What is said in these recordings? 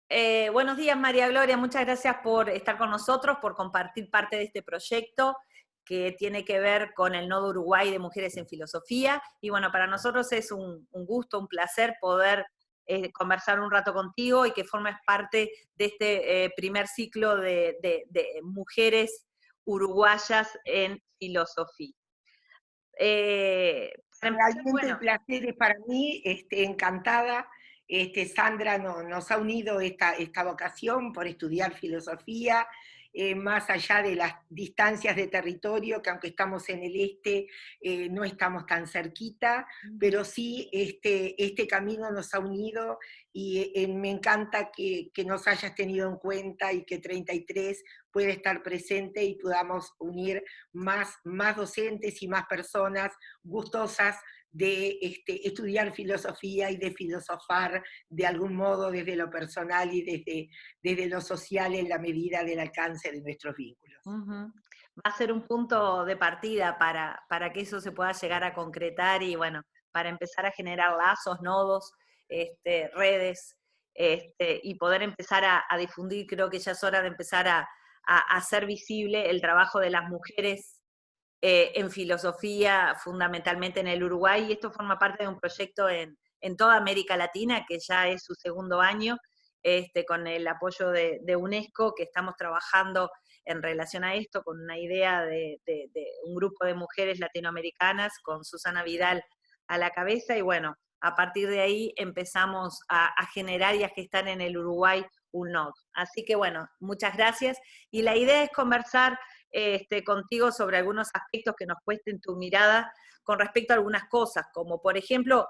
Buenos días, María Gloria. Muchas gracias por estar con nosotros, por compartir parte de este proyecto que tiene que ver con el Nodo Uruguay de Mujeres en Filosofía. Y bueno, para nosotros es un gusto, un placer poder conversar un rato contigo y que formes parte de este primer ciclo de mujeres uruguayas en filosofía. Para empezar, Realmente el bueno, placer es para mí, encantada. Sandra nos ha unido esta vocación por estudiar filosofía, más allá de las distancias de territorio, que aunque estamos en el este, no estamos tan cerquita, pero sí este camino nos ha unido y me encanta que nos hayas tenido en cuenta y que 33 puede estar presente y podamos unir más docentes y más personas gustosas de estudiar filosofía y de filosofar de algún modo desde lo personal y desde lo social en la medida del alcance de nuestros vínculos. va a ser un punto de partida para que eso se pueda llegar a concretar y bueno, para empezar a generar lazos, nodos, redes, y poder empezar a difundir. Creo que ya es hora de empezar a hacer visible el trabajo de las mujeres en filosofía, fundamentalmente en el Uruguay, y esto forma parte de un proyecto en toda América Latina, que ya es su segundo año, con el apoyo de UNESCO, que estamos trabajando en relación a esto, con una idea de un grupo de mujeres latinoamericanas, con Susana Vidal a la cabeza, y bueno, a partir de ahí empezamos a generar y a gestar en el Uruguay un nodo. Así que bueno, muchas gracias, y la idea es conversar contigo sobre algunos aspectos que nos cuesten tu mirada con respecto a algunas cosas, como por ejemplo,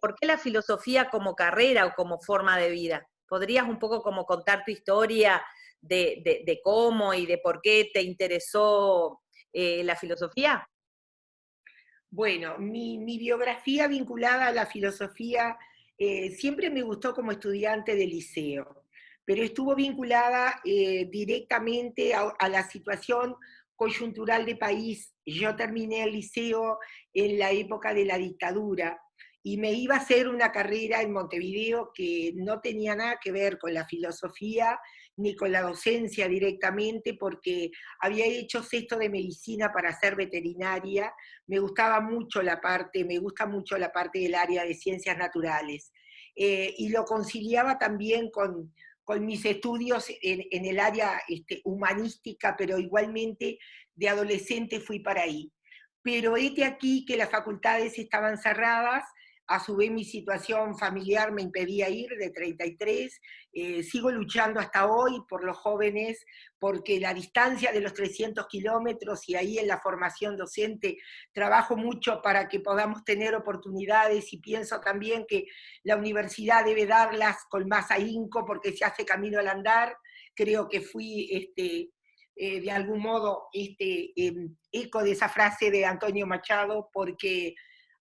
¿por qué la filosofía como carrera o como forma de vida? ¿Podrías un poco como contar tu historia de cómo y de por qué te interesó la filosofía? Bueno, mi biografía vinculada a la filosofía siempre me gustó como estudiante de liceo, pero estuvo vinculada directamente a la situación coyuntural de país. Yo terminé el liceo en la época de la dictadura y me iba a hacer una carrera en Montevideo que no tenía nada que ver con la filosofía ni con la docencia directamente, porque había hecho sexto de medicina para ser veterinaria. Me gustaba mucho me gusta mucho la parte del área de ciencias naturales. Y lo conciliaba también con mis estudios en el área humanística, pero igualmente de adolescente fui para ahí. Pero este aquí que las facultades estaban cerradas, a su vez mi situación familiar me impedía ir de 33, sigo luchando hasta hoy por los jóvenes, porque la distancia de los 300 kilómetros y ahí en la formación docente trabajo mucho para que podamos tener oportunidades y pienso también que la universidad debe darlas con más ahínco porque se hace camino al andar. Creo que fui de algún modo eco de esa frase de Antonio Machado, porque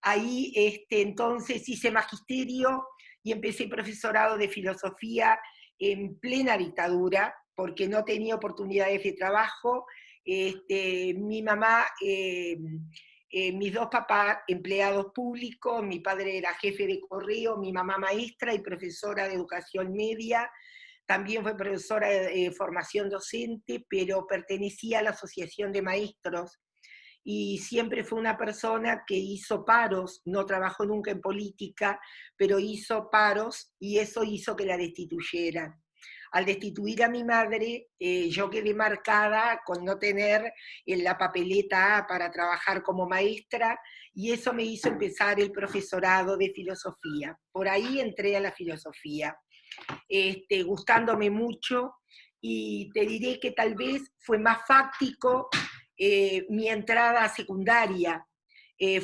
ahí entonces hice magisterio y empecé profesorado de filosofía en plena dictadura, porque no tenía oportunidades de trabajo. Mi mamá, mis dos papás empleados públicos, mi padre era jefe de correo, mi mamá maestra y profesora de educación media, también fue profesora de formación docente, pero pertenecía a la Asociación de Maestros y siempre fue una persona que hizo paros, no trabajó nunca en política, pero hizo paros y eso hizo que la destituyeran. Al destituir a mi madre, yo quedé marcada con no tener en la papeleta A para trabajar como maestra y eso me hizo empezar el profesorado de filosofía. Por ahí entré a la filosofía, gustándome mucho, y te diré que tal vez fue más fáctico mi entrada secundaria.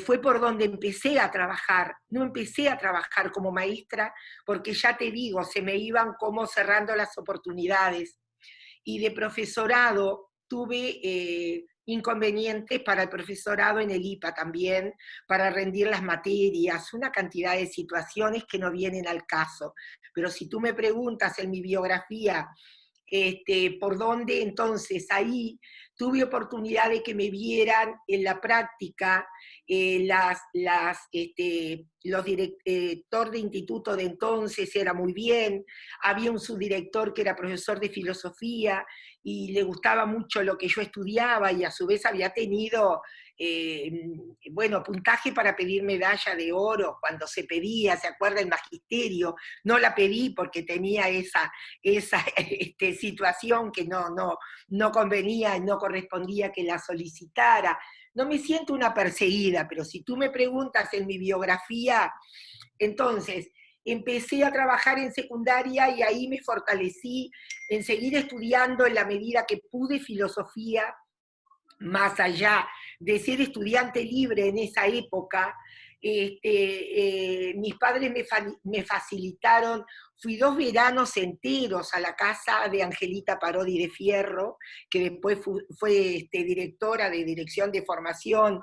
Fue por donde empecé a trabajar. No empecé a trabajar como maestra porque ya te digo, se me iban como cerrando las oportunidades. Y de profesorado tuve inconvenientes para el profesorado en el IPA también, para rendir las materias, una cantidad de situaciones que no vienen al caso. Pero si tú me preguntas en mi biografía, por dónde, entonces ahí tuve oportunidad de que me vieran en la práctica los director de instituto de entonces era muy bien, había un subdirector que era profesor de filosofía y le gustaba mucho lo que yo estudiaba y a su vez había tenido, bueno, puntaje para pedir medalla de oro cuando se pedía, ¿se acuerda? El magisterio. No la pedí porque tenía esa situación que no convenía y no correspondía que la solicitara. No me siento una perseguida, pero si tú me preguntas en mi biografía, entonces empecé a trabajar en secundaria y ahí me fortalecí en seguir estudiando en la medida que pude filosofía, más allá de ser estudiante libre en esa época. Mis padres me facilitaron, fui 2 veranos enteros a la casa de Angelita Parodi de Fierro, que después fue directora de Dirección de Formación,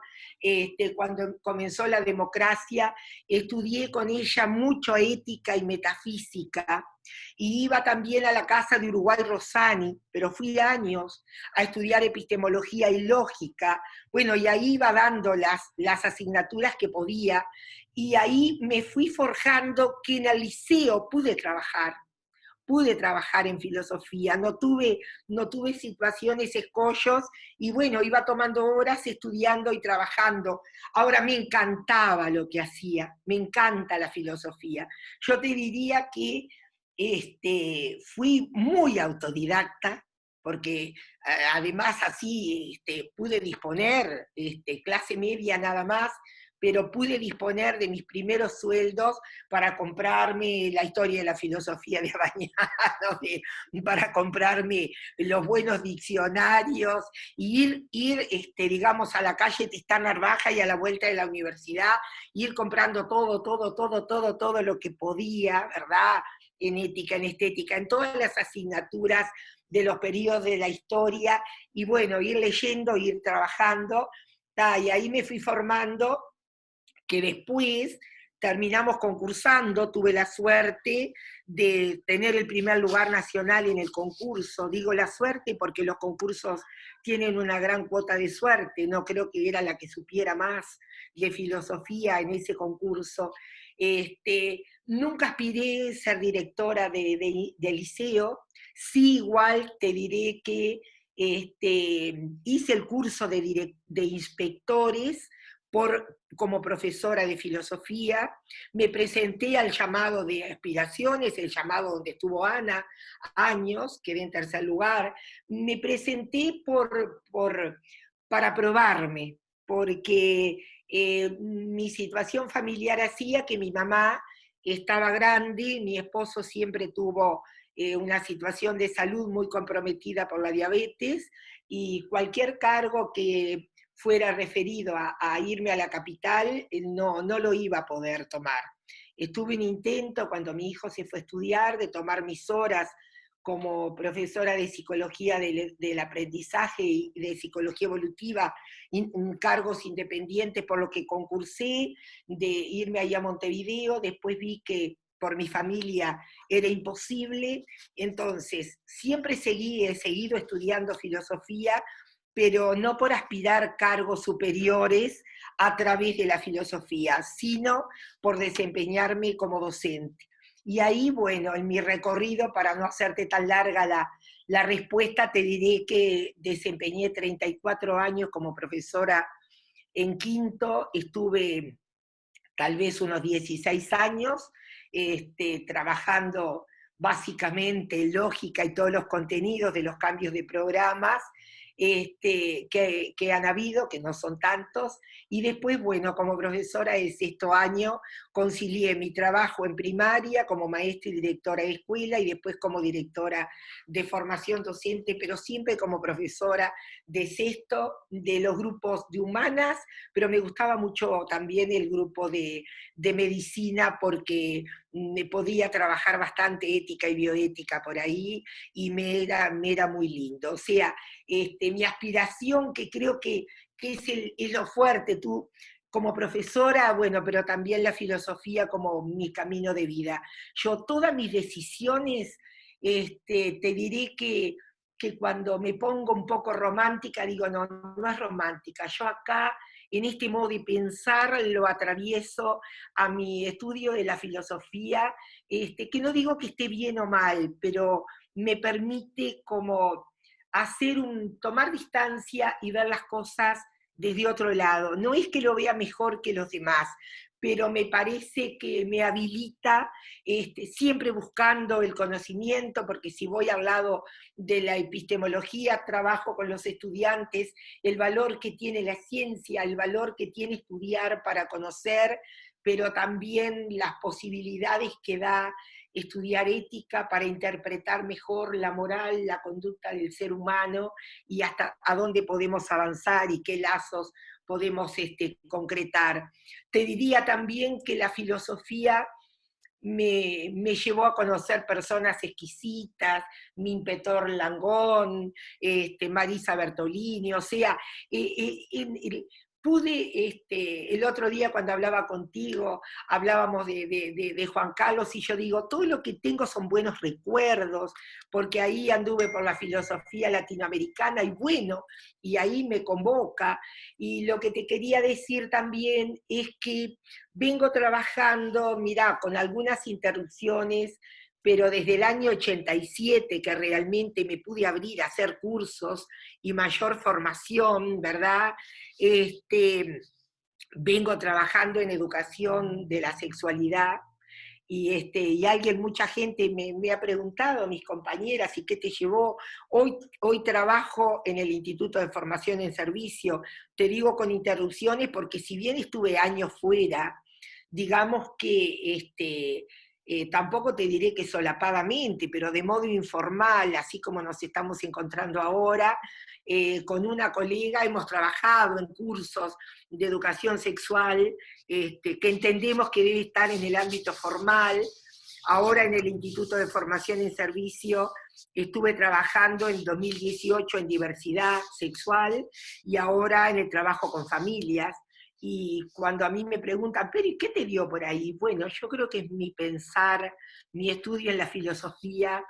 cuando comenzó la democracia, estudié con ella mucho ética y metafísica, y iba también a la casa de Uruguay Rossani, pero fui años a estudiar epistemología y lógica, bueno, y ahí iba dando las asignaturas que podía, y ahí me fui forjando que en el liceo pude trabajar en filosofía, no tuve situaciones, escollos, y bueno, iba tomando horas estudiando y trabajando. Ahora me encantaba lo que hacía, me encanta la filosofía. Yo te diría que fui muy autodidacta, porque además así pude disponer, clase media nada más, pero pude disponer de mis primeros sueldos para comprarme la historia de la filosofía de Abañado, para comprarme los buenos diccionarios, y digamos, a la calle Tristán Narvaja y a la vuelta de la universidad, ir comprando todo lo que podía, ¿verdad? En ética, en estética, en todas las asignaturas de los periodos de la historia, y bueno, ir leyendo, ir trabajando, y ahí me fui formando, que después terminamos concursando, tuve la suerte de tener el primer lugar nacional en el concurso. Digo la suerte porque los concursos tienen una gran cuota de suerte, no creo que era la que supiera más de filosofía en ese concurso. Nunca aspiré a ser directora de liceo, sí igual te diré que hice el curso de inspectores como profesora de filosofía, me presenté al llamado de aspiraciones, el llamado donde estuvo Ana años, quedé en tercer lugar, me presenté para probarme, porque mi situación familiar hacía que mi mamá estaba grande, mi esposo siempre tuvo una situación de salud muy comprometida por la diabetes, y cualquier cargo que fuera referido a irme a la capital, no lo iba a poder tomar. Estuve en intento cuando mi hijo se fue a estudiar de tomar mis horas como profesora de psicología del aprendizaje y de psicología evolutiva, cargos independientes por lo que concursé, de irme allá a Montevideo, después vi que por mi familia era imposible, entonces siempre he seguido estudiando filosofía, pero no por aspirar cargos superiores a través de la filosofía, sino por desempeñarme como docente. Y ahí, bueno, en mi recorrido, para no hacerte tan larga la respuesta, te diré que desempeñé 34 años como profesora en quinto, estuve tal vez unos 16 años trabajando básicamente lógica y todos los contenidos de los cambios de programas, que han habido, que no son tantos, y después, bueno, como profesora de sexto año, concilié mi trabajo en primaria como maestra y directora de escuela, y después como directora de formación docente, pero siempre como profesora de sexto, de los grupos de humanas, pero me gustaba mucho también el grupo de medicina, porque me podía trabajar bastante ética y bioética por ahí, y me era muy lindo. O sea, mi aspiración, que creo que es lo fuerte, tú como profesora, bueno, pero también la filosofía como mi camino de vida. Yo todas mis decisiones, te diré que cuando me pongo un poco romántica, digo, no es romántica, yo acá en este modo de pensar lo atravieso a mi estudio de la filosofía, que no digo que esté bien o mal, pero me permite como tomar distancia y ver las cosas desde otro lado. No es que lo vea mejor que los demás, pero me parece que me habilita, siempre buscando el conocimiento, porque si voy al lado de la epistemología, trabajo con los estudiantes, el valor que tiene la ciencia, el valor que tiene estudiar para conocer, pero también las posibilidades que da estudiar ética para interpretar mejor la moral, la conducta del ser humano y hasta a dónde podemos avanzar y qué lazos podemos concretar. Te diría también que la filosofía me llevó a conocer personas exquisitas, Mimpetor Langón, Marisa Bertolini, o sea, pude, el otro día cuando hablaba contigo, hablábamos de Juan Carlos, y yo digo, todo lo que tengo son buenos recuerdos, porque ahí anduve por la filosofía latinoamericana, y bueno, y ahí me convoca, y lo que te quería decir también es que vengo trabajando, mirá, con algunas interrupciones, pero desde el año 87 que realmente me pude abrir a hacer cursos y mayor formación, ¿verdad? Vengo trabajando en educación de la sexualidad, mucha gente me ha preguntado, mis compañeras, ¿y qué te llevó? Hoy trabajo en el Instituto de Formación en Servicio, te digo con interrupciones porque si bien estuve años fuera, digamos que tampoco te diré que solapadamente, pero de modo informal, así como nos estamos encontrando ahora, con una colega hemos trabajado en cursos de educación sexual, que entendemos que debe estar en el ámbito formal. Ahora en el Instituto de Formación en Servicio estuve trabajando en 2018 en diversidad sexual y ahora en el trabajo con familias. Y cuando a mí me preguntan, pero ¿y qué te dio por ahí? Bueno, yo creo que es mi pensar, mi estudio en la filosofía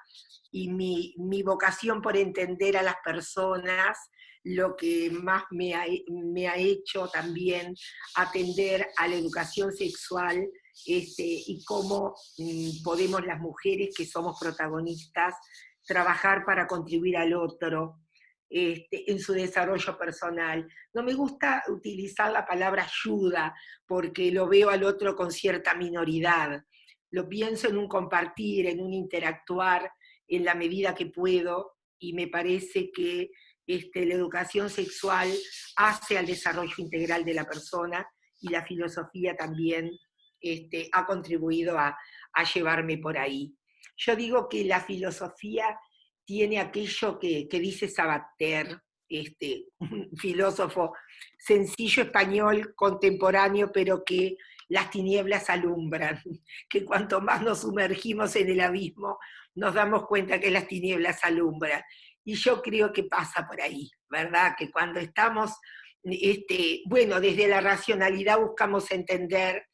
y mi vocación por entender a las personas, lo que más me ha hecho también atender a la educación sexual, y cómo podemos las mujeres que somos protagonistas trabajar para contribuir al otro, en su desarrollo personal. No me gusta utilizar la palabra ayuda porque lo veo al otro con cierta minoridad. Lo pienso en un compartir, en un interactuar en la medida que puedo, y me parece que la educación sexual hace al desarrollo integral de la persona, y la filosofía también ha contribuido a llevarme por ahí. Yo digo que la filosofía tiene aquello que dice Sabater, un filósofo sencillo español contemporáneo, pero que las tinieblas alumbran, que cuanto más nos sumergimos en el abismo, nos damos cuenta que las tinieblas alumbran. Y yo creo que pasa por ahí, ¿verdad? Que cuando estamos, bueno, desde la racionalidad buscamos entender,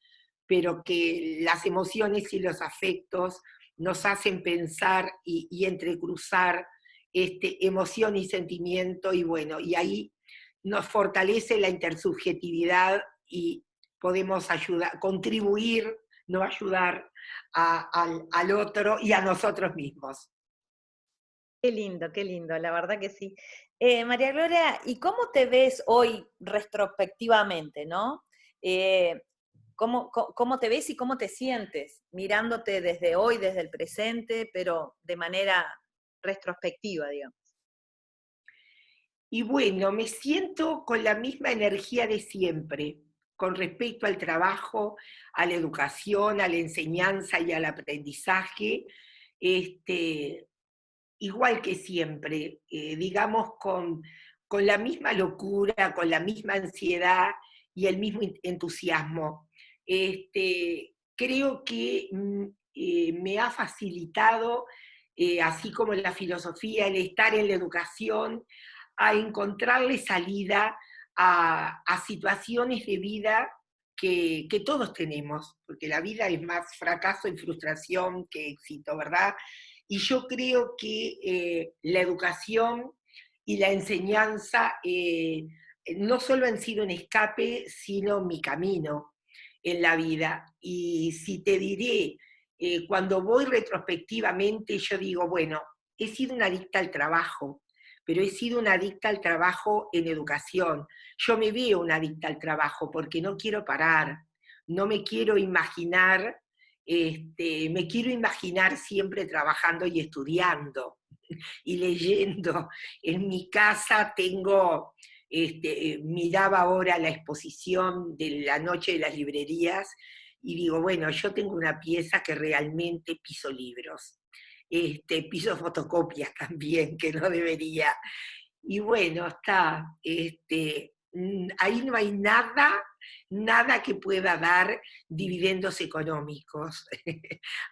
pero que las emociones y los afectos nos hacen pensar y entrecruzar emoción y sentimiento, y bueno, y ahí nos fortalece la intersubjetividad y podemos ayudar, contribuir, no ayudar al otro y a nosotros mismos. Qué lindo, la verdad que sí. María Gloria, ¿y cómo te ves hoy retrospectivamente, no? ¿Cómo te ves y cómo te sientes mirándote desde hoy, desde el presente, pero de manera retrospectiva, digamos? Y bueno, me siento con la misma energía de siempre, con respecto al trabajo, a la educación, a la enseñanza y al aprendizaje, igual que siempre, digamos con la misma locura, con la misma ansiedad y el mismo entusiasmo. Creo que me ha facilitado, así como en la filosofía, el estar en la educación, a encontrarle salida a situaciones de vida que todos tenemos, porque la vida es más fracaso y frustración que éxito, ¿verdad? Y yo creo que la educación y la enseñanza no solo han sido un escape, sino mi camino en la vida. Y si te diré, cuando voy retrospectivamente, yo digo, bueno, he sido una adicta al trabajo, pero he sido una adicta al trabajo en educación. Yo me veo una adicta al trabajo porque no quiero parar, no me quiero imaginar, me quiero imaginar siempre trabajando y estudiando y leyendo. En mi casa tengo, miraba ahora la exposición de la Noche de las Librerías y digo, bueno, yo tengo una pieza que realmente piso libros. Piso fotocopias también, que no debería. Y bueno, está, ahí no hay nada, nada que pueda dar dividendos económicos.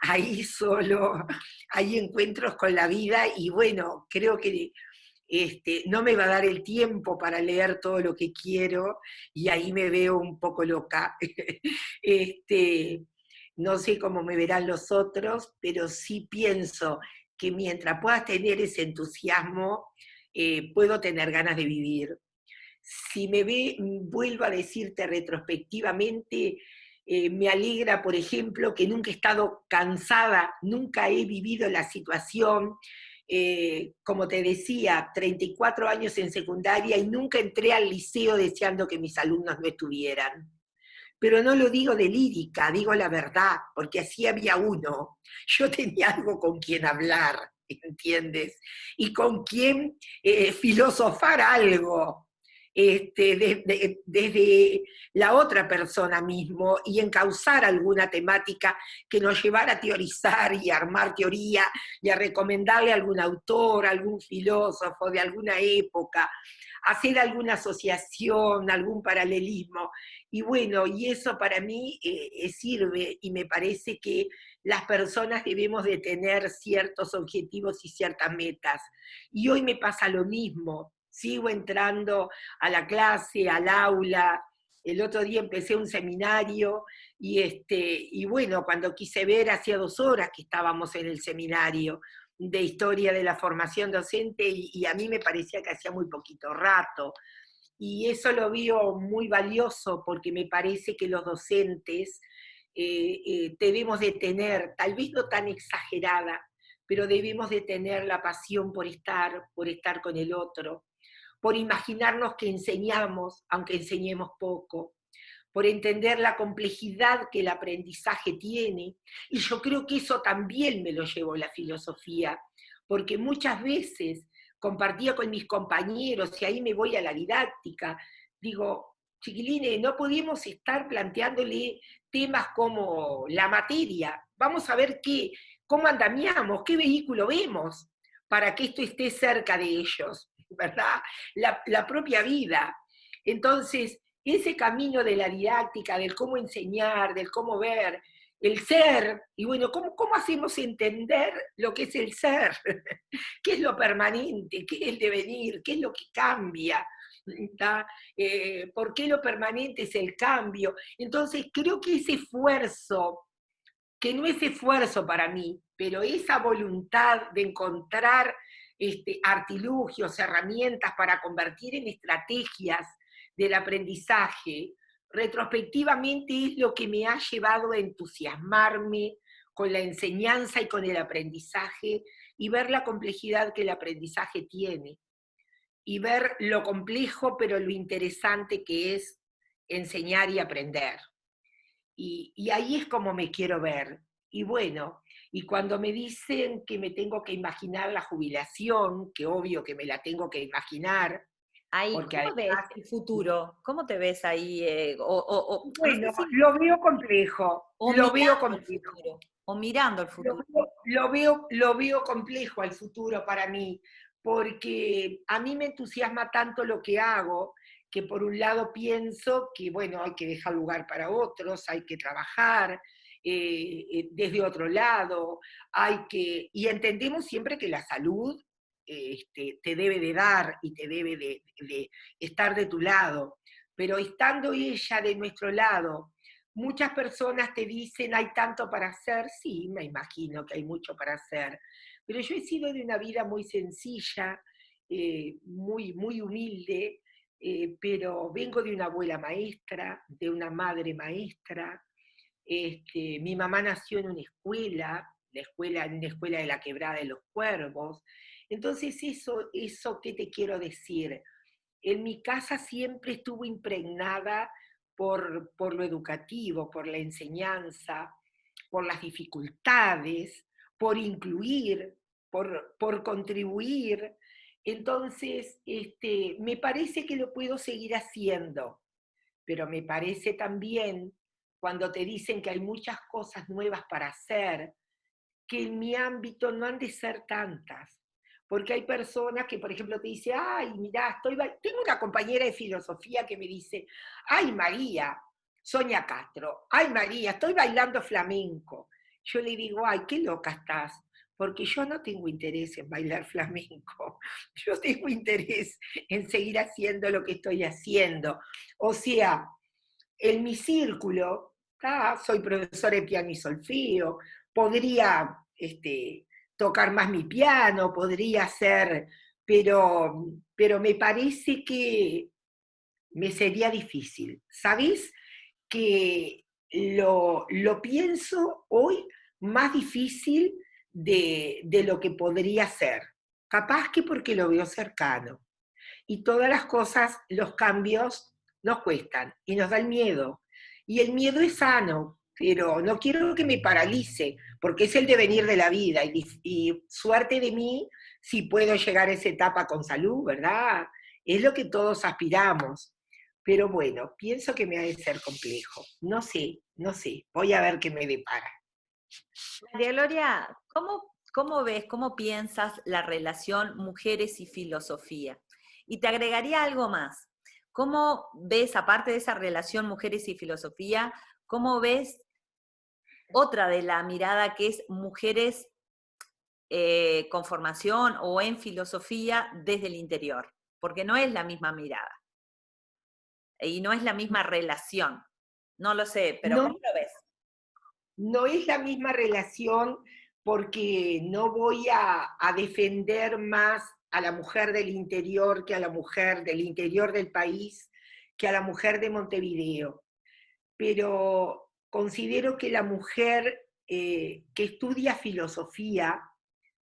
Ahí solo hay encuentros con la vida y bueno, creo que no me va a dar el tiempo para leer todo lo que quiero y ahí me veo un poco loca. este, no sé cómo me verán los otros, pero sí pienso que mientras puedas tener ese entusiasmo, puedo tener ganas de vivir. Si me ve, vuelvo a decirte retrospectivamente, me alegra, por ejemplo, que nunca he estado cansada, nunca he vivido la situación, como te decía, 34 años en secundaria y nunca entré al liceo deseando que mis alumnos no estuvieran. Pero no lo digo de lírica, digo la verdad, porque así había uno. Yo tenía algo con quien hablar, ¿entiendes? Y con quien filosofar algo, desde la otra persona mismo y encauzar alguna temática que nos llevara a teorizar y a armar teoría y a recomendarle a algún autor, a algún filósofo de alguna época, hacer alguna asociación, algún paralelismo. Y bueno, y eso para mí sirve y me parece que las personas debemos de tener ciertos objetivos y ciertas metas. Y hoy me pasa lo mismo, sigo entrando a la clase, al aula. El otro día empecé un seminario y bueno, cuando quise ver, hacía 2 horas que estábamos en el seminario de historia de la formación docente y a mí me parecía que hacía muy poquito rato. Y eso lo veo muy valioso porque me parece que los docentes debemos de tener, tal vez no tan exagerada, pero debemos de tener la pasión por estar con el otro, por imaginarnos que enseñamos, aunque enseñemos poco, por entender la complejidad que el aprendizaje tiene. Y yo creo que eso también me lo llevó la filosofía, porque muchas veces compartía con mis compañeros, y ahí me voy a la didáctica, digo, chiquilines, no podemos estar planteándole temas como la materia, vamos a ver cómo andamiamos, qué vehículo vemos para que esto esté cerca de ellos, ¿verdad? La propia vida. Entonces, ese camino de la didáctica, del cómo enseñar, del cómo ver, el ser, y bueno, ¿cómo hacemos entender lo que es el ser? ¿Qué es lo permanente? ¿Qué es el devenir? ¿Qué es lo que cambia? ¿Por qué lo permanente es el cambio? Entonces, creo que ese esfuerzo, que no es esfuerzo para mí, pero esa voluntad de encontrar artilugios, herramientas para convertir en estrategias del aprendizaje, retrospectivamente es lo que me ha llevado a entusiasmarme con la enseñanza y con el aprendizaje y ver la complejidad que el aprendizaje tiene y ver lo complejo pero lo interesante que es enseñar y aprender. Y ahí es como me quiero ver. Y bueno, y cuando me dicen que me tengo que imaginar la jubilación, que obvio que me la tengo que imaginar, Ahí, porque ¿cómo ves además, el futuro? ¿Cómo te ves ahí? No sé bueno, si, lo veo complejo, o lo veo mirando el complejo. futuro, o mirando el futuro. Lo veo complejo al futuro para mí, porque a mí me entusiasma tanto lo que hago, que por un lado pienso que, bueno, hay que dejar lugar para otros, hay que trabajar desde otro lado, y entendemos siempre que la salud te debe de dar y te debe de estar de tu lado, pero estando ella de nuestro lado, muchas personas te dicen, hay tanto para hacer, sí, me imagino que hay mucho para hacer, pero yo he sido de una vida muy sencilla, muy humilde, pero vengo de una abuela maestra, de una madre maestra. Mi mamá nació en una escuela, en una escuela de la Quebrada de los Cuervos. Entonces eso ¿qué te quiero decir? En mi casa siempre estuvo impregnada por lo educativo, por la enseñanza, por las dificultades, por incluir, por contribuir. Entonces, me parece que lo puedo seguir haciendo, pero me parece también, cuando te dicen que hay muchas cosas nuevas para hacer, que en mi ámbito no han de ser tantas. Porque hay personas que, por ejemplo, te dicen, ay, mirá, tengo una compañera de filosofía que me dice, ay, María, Sonia Castro, ay, María, estoy bailando flamenco. Yo le digo, ay, qué loca estás, porque yo no tengo interés en bailar flamenco, yo tengo interés en seguir haciendo lo que estoy haciendo. O sea, en mi círculo, soy profesora de piano y solfeo, podría tocar más mi piano, podría hacer, pero me parece que me sería difícil. ¿Sabés que lo pienso hoy más difícil de lo que podría ser? Capaz que porque lo veo cercano. Y todas las cosas, los cambios nos cuestan y nos da el miedo. Y el miedo es sano, pero no quiero que me paralice, porque es el devenir de la vida. Y suerte de mí si puedo llegar a esa etapa con salud, ¿verdad? Es lo que todos aspiramos. Pero bueno, pienso que me ha de ser complejo. No sé, no sé. Voy a ver qué me depara. María Gloria, ¿cómo ves, cómo piensas la relación mujeres y filosofía? Y te agregaría algo más. ¿Cómo ves, aparte de esa relación mujeres y filosofía, cómo ves otra de la mirada que es mujeres con formación o en filosofía desde el interior? Porque no es la misma mirada y no es la misma relación. No lo sé, pero No, ¿cómo lo ves? no es la misma relación porque no voy a defender más a la mujer del interior que a la mujer del interior del país, que a la mujer de Montevideo. Pero considero que la mujer que estudia filosofía,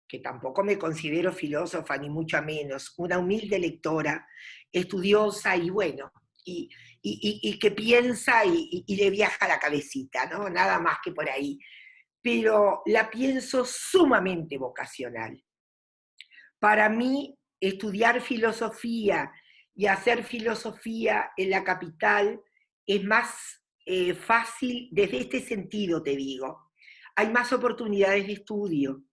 que tampoco me considero filósofa ni mucho menos, una humilde lectora, estudiosa y bueno, y que piensa y le viaja la cabecita, ¿no? Nada más que por ahí. Pero la pienso sumamente vocacional. Para mí, estudiar filosofía y hacer filosofía en la capital es más fácil desde este sentido, te digo. Hay más oportunidades de estudio,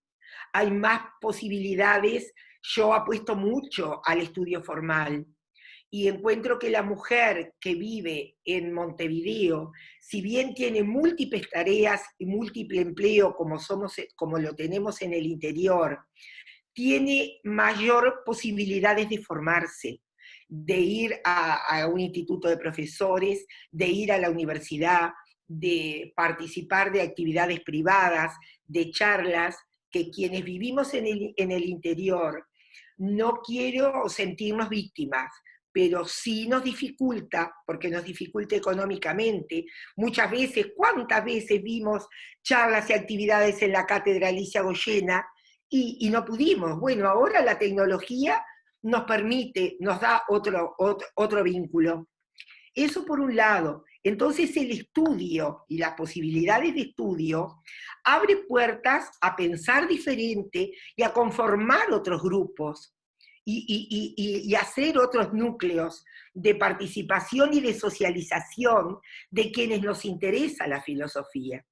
hay más posibilidades. Yo apuesto mucho al estudio formal y encuentro que la mujer que vive en Montevideo, si bien tiene múltiples tareas y múltiple empleo como lo tenemos en el interior, tiene mayor posibilidades de formarse, de ir a un instituto de profesores, de ir a la universidad, de participar de actividades privadas, de charlas, que quienes vivimos en el interior no quiero sentirnos víctimas, pero sí nos dificulta, porque nos dificulta económicamente. Muchas veces, ¿cuántas veces vimos charlas y actividades en la Cátedra Alicia Goyena y no pudimos? Bueno, ahora la tecnología nos permite, nos da otro vínculo. Eso por un lado. Entonces el estudio y las posibilidades de estudio abre puertas a pensar diferente y a conformar otros grupos y hacer otros núcleos de participación y de socialización de quienes nos interesa la filosofía.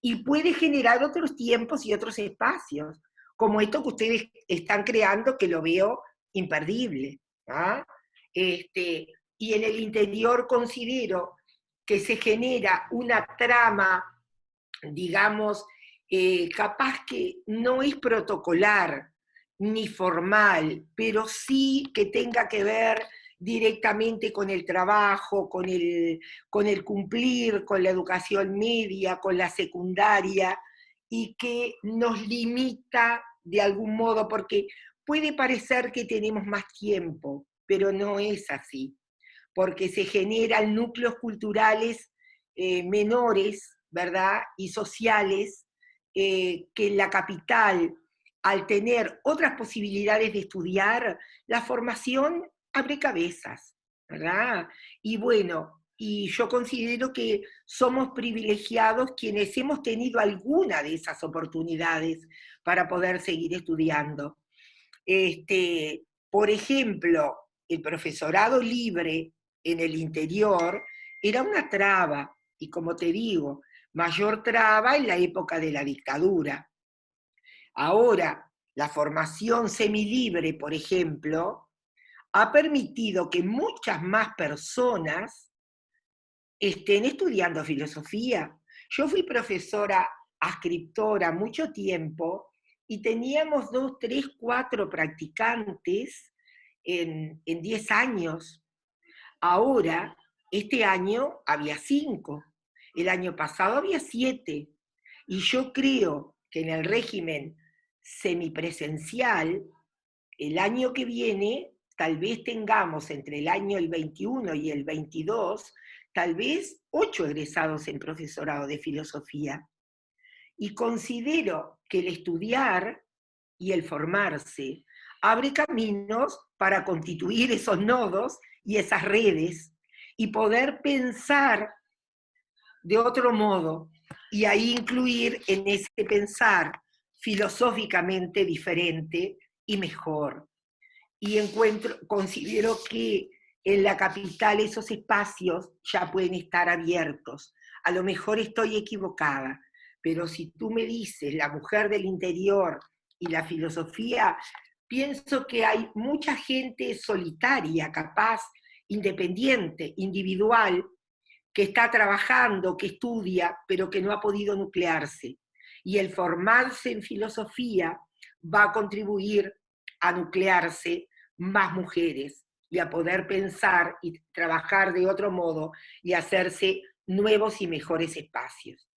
Y puede generar otros tiempos y otros espacios, como esto que ustedes están creando, que lo veo imperdible. ¿Ah? Y en el interior considero que se genera una trama, digamos, capaz que no es protocolar ni formal, pero sí que tenga que ver directamente con el trabajo, con el cumplir, con la educación media, con la secundaria, y que nos limita de algún modo, porque puede parecer que tenemos más tiempo, pero no es así. porque se generan núcleos culturales menores, ¿verdad? Y sociales, que en la capital, al tener otras posibilidades de estudiar, la formación abre cabezas, ¿verdad? Y bueno, y yo considero que somos privilegiados quienes hemos tenido alguna de esas oportunidades para poder seguir estudiando. Por ejemplo, el profesorado libre en el interior era una traba, y como te digo, mayor traba en la época de la dictadura. Ahora, la formación semilibre, por ejemplo, ha permitido que muchas más personas estén estudiando filosofía. Yo fui profesora ascriptora mucho tiempo y teníamos 2, 3, 4 practicantes en 10 años. Ahora, este año había 5, el año pasado había 7, y yo creo que en el régimen semipresencial, el año que viene, tal vez tengamos entre el año el 21 y el 22, tal vez 8 egresados en profesorado de filosofía. Y considero que el estudiar y el formarse abre caminos para constituir esos nodos y esas redes y poder pensar de otro modo y ahí incluir en ese pensar filosóficamente diferente y mejor. Y considero que en la capital esos espacios ya pueden estar abiertos. A lo mejor estoy equivocada, pero si tú me dices la mujer del interior y la filosofía, pienso que hay mucha gente solitaria, capaz, independiente, individual, que está trabajando, que estudia, pero que no ha podido nuclearse. Y el formarse en filosofía va a contribuir a nuclearse más mujeres y a poder pensar y trabajar de otro modo y hacerse nuevos y mejores espacios.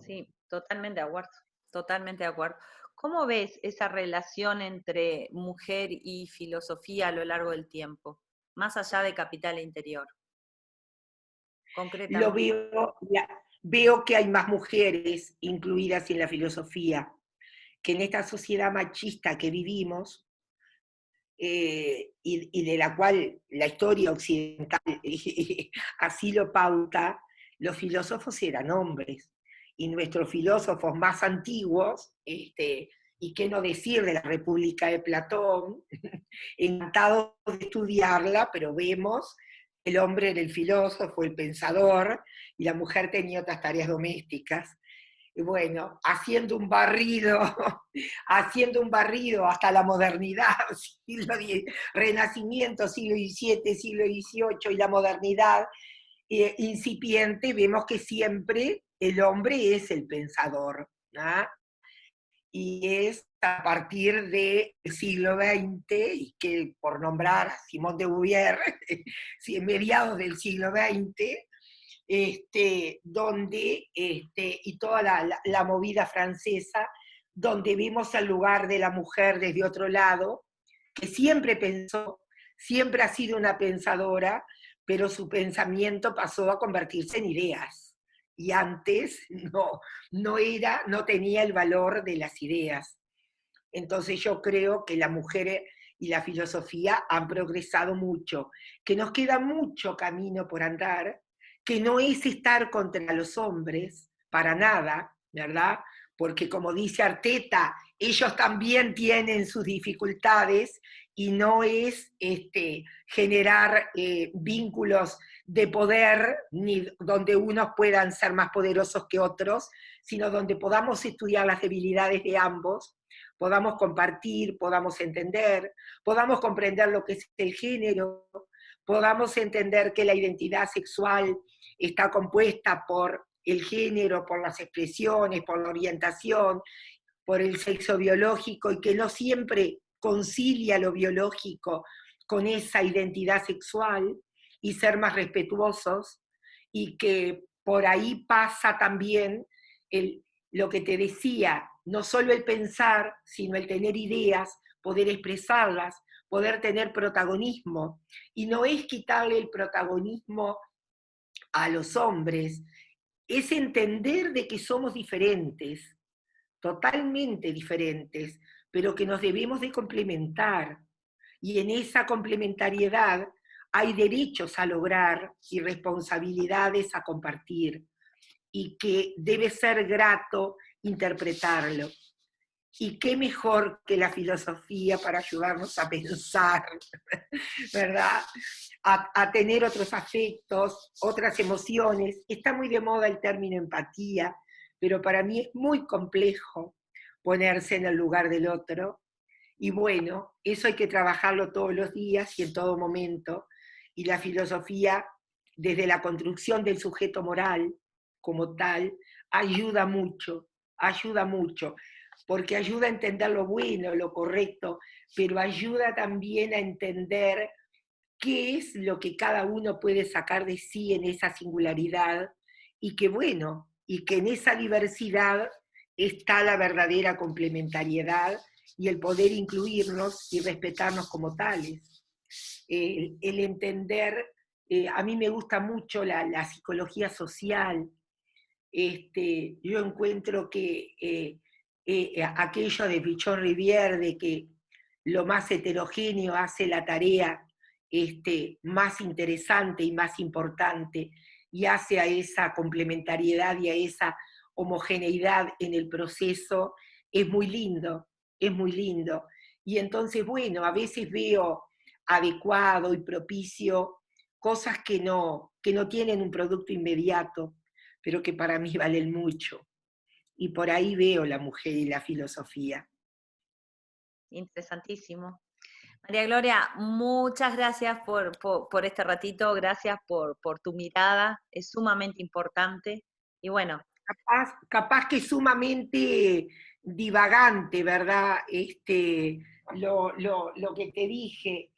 Sí, totalmente de acuerdo, totalmente de acuerdo. ¿Cómo ves esa relación entre mujer y filosofía a lo largo del tiempo, más allá de capital e interior, Lo concretamente? veo que hay más mujeres incluidas en la filosofía, que en esta sociedad machista que vivimos, y de la cual la historia occidental así lo pauta, los filósofos eran hombres. Y nuestros filósofos más antiguos, y qué no decir de la República de Platón, encantados de estudiarla, pero vemos el hombre era el filósofo, el pensador, y la mujer tenía otras tareas domésticas. Y bueno, haciendo un barrido, haciendo un barrido hasta la modernidad, Renacimiento, siglo XVII, siglo XVIII y la modernidad incipiente, vemos que siempre el hombre es el pensador, ¿no? Y es a partir del siglo XX, y que por nombrar a Simón de Beauvoir, mediados del siglo XX, y toda la movida francesa, donde vimos al lugar de la mujer desde otro lado, que siempre pensó, siempre ha sido una pensadora, pero su pensamiento pasó a convertirse en ideas. Y antes no tenía el valor de las ideas. Entonces yo creo que las mujeres y la filosofía han progresado mucho, que nos queda mucho camino por andar, que no es estar contra los hombres, para nada, ¿verdad? Porque como dice Arteta, ellos también tienen sus dificultades y no es generar vínculos de poder, ni donde unos puedan ser más poderosos que otros, sino donde podamos estudiar las debilidades de ambos, podamos compartir, podamos entender, podamos comprender lo que es el género, podamos entender que la identidad sexual está compuesta por el género, por las expresiones, por la orientación, por el sexo biológico, y que no siempre concilia lo biológico con esa identidad sexual, y ser más respetuosos, y que por ahí pasa también lo que te decía, no solo el pensar, sino el tener ideas, poder expresarlas, poder tener protagonismo. Y no es quitarle el protagonismo a los hombres, es entender de que somos diferentes, totalmente diferentes, pero que nos debemos de complementar. Y en esa complementariedad hay derechos a lograr y responsabilidades a compartir, y que debe ser grato interpretarlo. Y qué mejor que la filosofía para ayudarnos a pensar, ¿verdad? A tener otros afectos, otras emociones. Está muy de moda el término empatía, pero para mí es muy complejo ponerse en el lugar del otro. Y bueno, eso hay que trabajarlo todos los días y en todo momento. Y la filosofía, desde la construcción del sujeto moral como tal, ayuda mucho, porque ayuda a entender lo bueno, lo correcto, pero ayuda también a entender qué es lo que cada uno puede sacar de sí en esa singularidad, y que bueno, y que en esa diversidad está la verdadera complementariedad y el poder incluirnos y respetarnos como tales. El entender, a mí me gusta mucho la psicología social. Yo encuentro que aquello de Pichon Rivière, de que lo más heterogéneo hace la tarea más interesante y más importante, y hace a esa complementariedad y a esa homogeneidad en el proceso, es muy lindo, es muy lindo. Y entonces, bueno, a veces veo adecuado y propicio cosas que no tienen un producto inmediato, pero que para mí valen mucho. Y por ahí veo la mujer y la filosofía. Interesantísimo. María Gloria, muchas gracias por este ratito, gracias por tu mirada, es sumamente importante. Y bueno, Capaz que sumamente divagante, ¿verdad? Lo que te dije,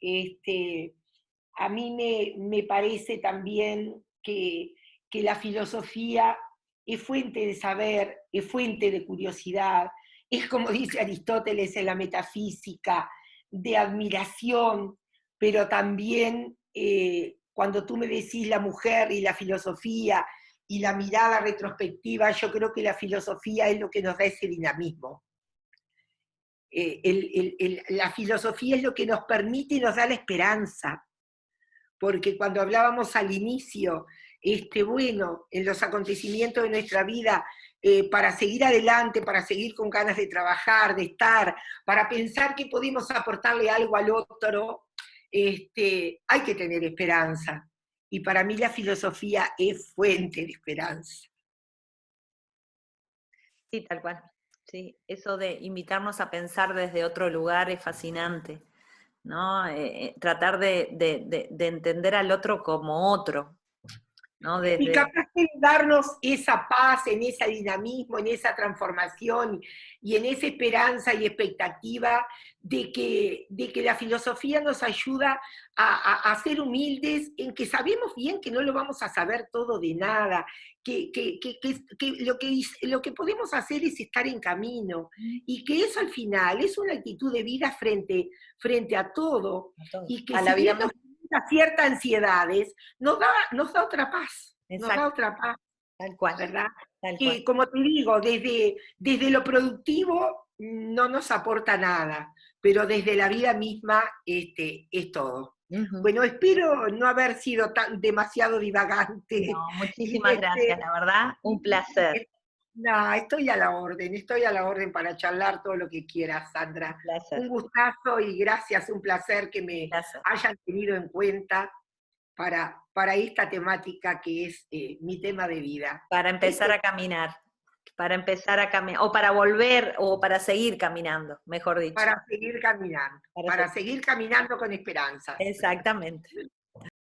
a mí me parece también que la filosofía es fuente de saber, es fuente de curiosidad, es como dice Aristóteles en la metafísica, de admiración, pero también cuando tú me decís la mujer y la filosofía y la mirada retrospectiva, yo creo que la filosofía es lo que nos da ese dinamismo. La filosofía es lo que nos permite y nos da la esperanza, porque cuando hablábamos al inicio, bueno, en los acontecimientos de nuestra vida, para seguir adelante, para seguir con ganas de trabajar, de estar, para pensar que podemos aportarle algo al otro, hay que tener esperanza. Y para mí la filosofía es fuente de esperanza. sí, tal cual. Sí, eso de invitarnos a pensar desde otro lugar es fascinante, ¿no? Tratar de entender al otro como otro, ¿no? Y Desde, capaz de darnos esa paz, en ese dinamismo, en esa transformación y en esa esperanza y expectativa de que la filosofía nos ayuda a ser humildes, en que sabemos bien que no lo vamos a saber todo de nada, lo que podemos hacer es estar en camino, y que eso al final es una actitud de vida frente a todo, y que a si la vida bien misma. nos genera ciertas ansiedades, nos da otra paz, nos da Exacto, otra paz, tal cual, ¿verdad? tal cual. Que, como te digo, desde lo productivo no nos aporta nada, pero desde la vida misma es todo. Ujú. Bueno, espero no haber sido demasiado divagante. No, Y muchísimas gracias, la verdad, un placer, no, estoy a la orden para charlar todo lo que quieras, un Sandra. placer, Un gustazo y gracias, un placer que un me placer. hayan tenido en cuenta para esta temática que es mi tema de vida. Para empezar a caminar, o para volver, o para seguir caminando, mejor dicho. Para seguir caminando, Para para seguir. seguir caminando con esperanzas. Exactamente.